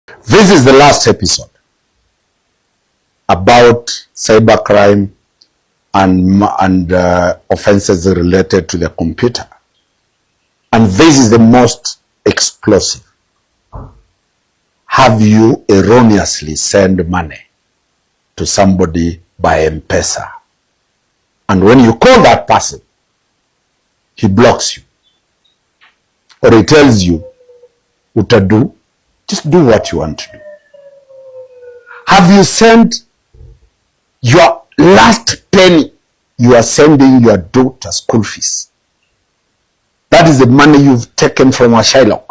This is the last episode about cybercrime and offenses related to the computer. And this is the most explosive. Have you erroneously sent money to somebody by M-Pesa? And when you call that person, he blocks you. Or he tells you, utadu, just do what you want to do. Have you sent your last penny? You are sending your daughter school fees. That is the money you've taken from a Shylock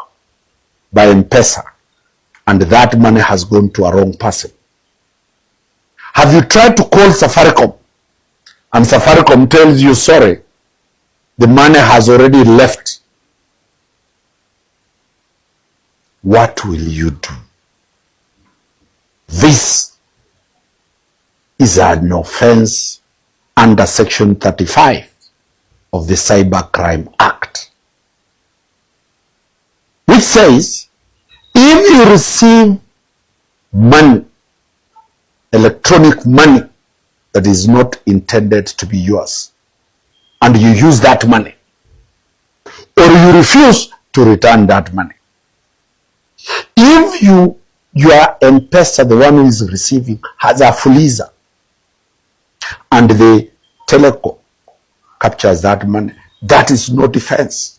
by M-Pesa, and that money has gone to a wrong person. Have you tried to call Safaricom, and Safaricom tells you, sorry, the money has already left? What will you do? This is an offense under Section 35 of the Cybercrime Act, which says if you receive money, electronic money that is not intended to be yours, and you use that money, or you refuse to return that money, if your M-Pesa, the one who is receiving, has a fuliza, and the telecom captures that money, that is no defense,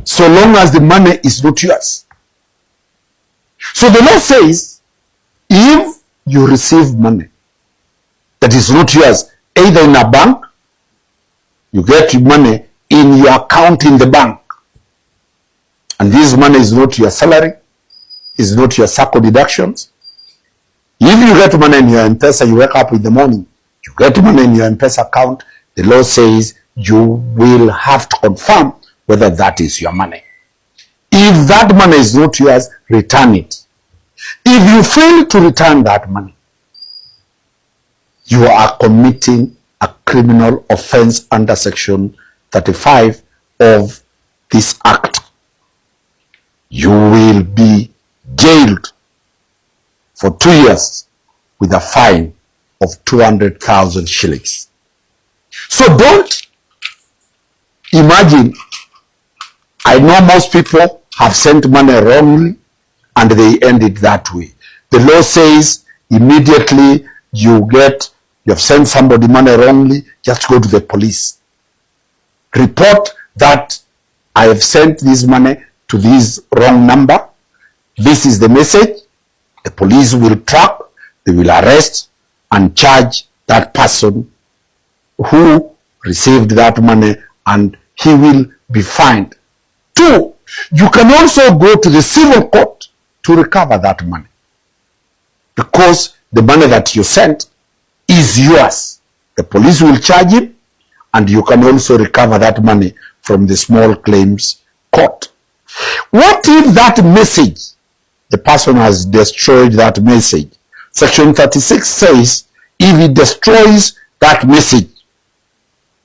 so long as the money is not yours. So the law says, if you receive money that is not yours, either in a bank, you get money in your account in the bank, and this money is not your salary, is not your SACCO deductions. If you get money in your M-Pesa, you wake up in the morning, you get money in your M-Pesa account, the law says you will have to confirm whether that is your money. If that money is not yours, return it. If you fail to return that money, you are committing a criminal offense under Section 35 of this Act. You will be jailed for 2 years with a fine of 200,000 shillings. So don't imagine, I know most people have sent money wrongly and they end it that way. The law says immediately you have sent somebody money wrongly, just go to the police. Report that I have sent this money to this wrong number. This is the message. The police will track, they will arrest and charge that person who received that money, and he will be fined. 2, you can also go to the civil court to recover that money, because the money that you sent is yours. The police will charge him, and you can also recover that money from the small claims court. What if that message, the person has destroyed that message? Section 36 says if he destroys that message,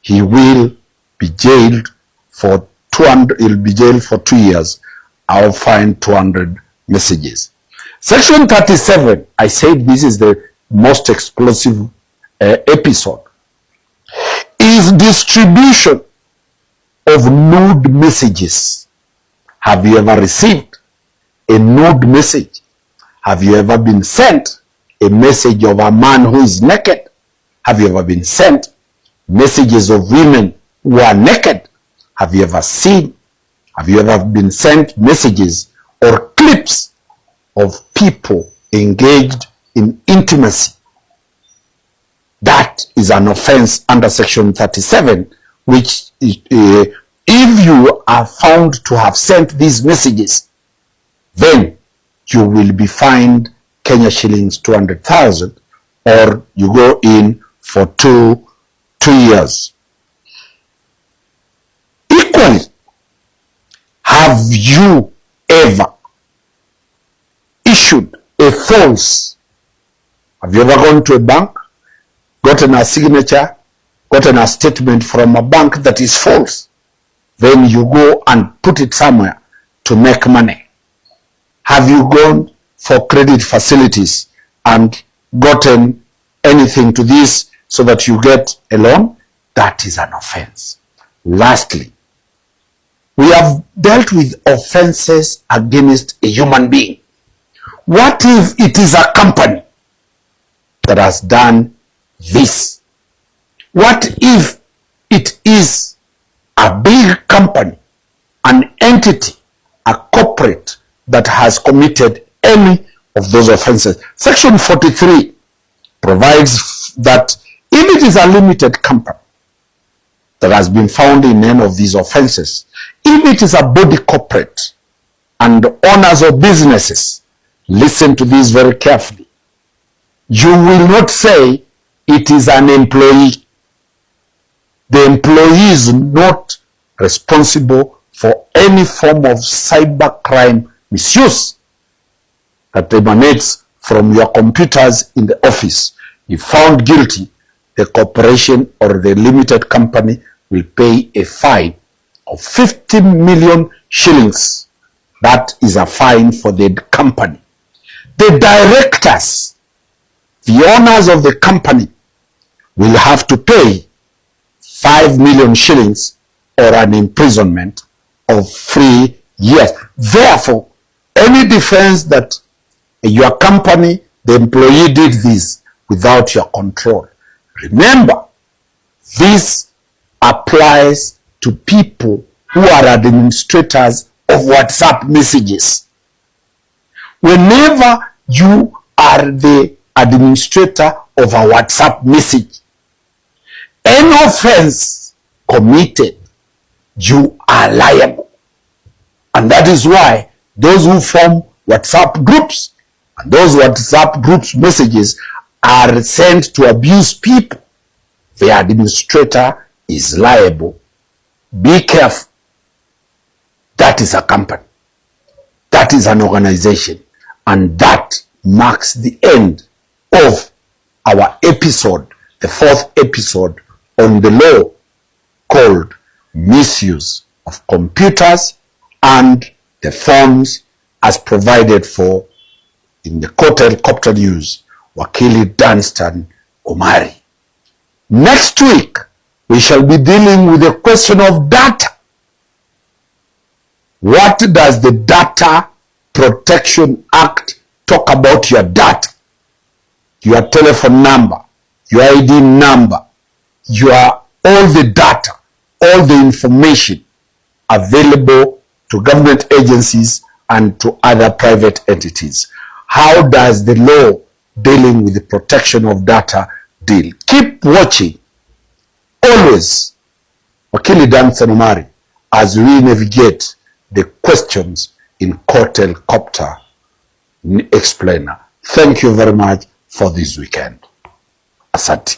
he will be jailed for 2 years. I'll find 200 messages. Section 37, I said this is the most explosive episode, is distribution of nude messages. Have you ever received a nude message? Have you ever been sent a message of a man who is naked? Have you ever been sent messages of women who are naked? Have you ever been sent messages or clips of people engaged in intimacy? That is an offense under Section 37, which if you are found to have sent these messages, then you will be fined Kenya shillings 200,000, or you go in for 2 years. Equally, have you ever issued a false? Have you ever gone to a bank, gotten a signature, gotten a statement from a bank that is false? Then you go and put it somewhere to make money. Have you gone for credit facilities and gotten anything to this so that you get a loan? That is an offense. Lastly, we have dealt with offenses against a human being. What if it is a company that has done this? What if it is a big company, an entity, a corporate that has committed any of those offenses? Section 43 provides that if it is a limited company that has been found in any of these offenses, if it is a body corporate and owners of businesses, listen to this very carefully. You will not say it is an employee. The employee is not responsible for any form of cybercrime misuse that emanates from your computers in the office. If found guilty, the corporation or the limited company will pay a fine of 50 million shillings. That is a fine for the company. The directors, the owners of the company, will have to pay 5 million shillings or an imprisonment of 3 years. Therefore, any defense that your company, the employee did this without your control, remember, this applies to people who are administrators of WhatsApp messages. Whenever you are the administrator of a WhatsApp message, any offense committed, you are liable. And that is why those who form WhatsApp groups and those WhatsApp groups messages are sent to abuse people, the administrator is liable. Be careful. That is a company. That is an organization. And that marks the end of our episode, the 4th episode on the law called Misuse of Computers and the Phones, as provided for in the Court Helicopter News, Wakili Danston Omari. Next week, we shall be dealing with the question of data. What does the Data Protection Act talk about your data? Your telephone number, your ID number, all the data, all the information available to government agencies and to other private entities. How does the law dealing with the protection of data deal? Keep watching. Always, Wakili Danston Omari, as we navigate the questions in Court Helicopter Explainer. Thank you very much for this weekend. Asante.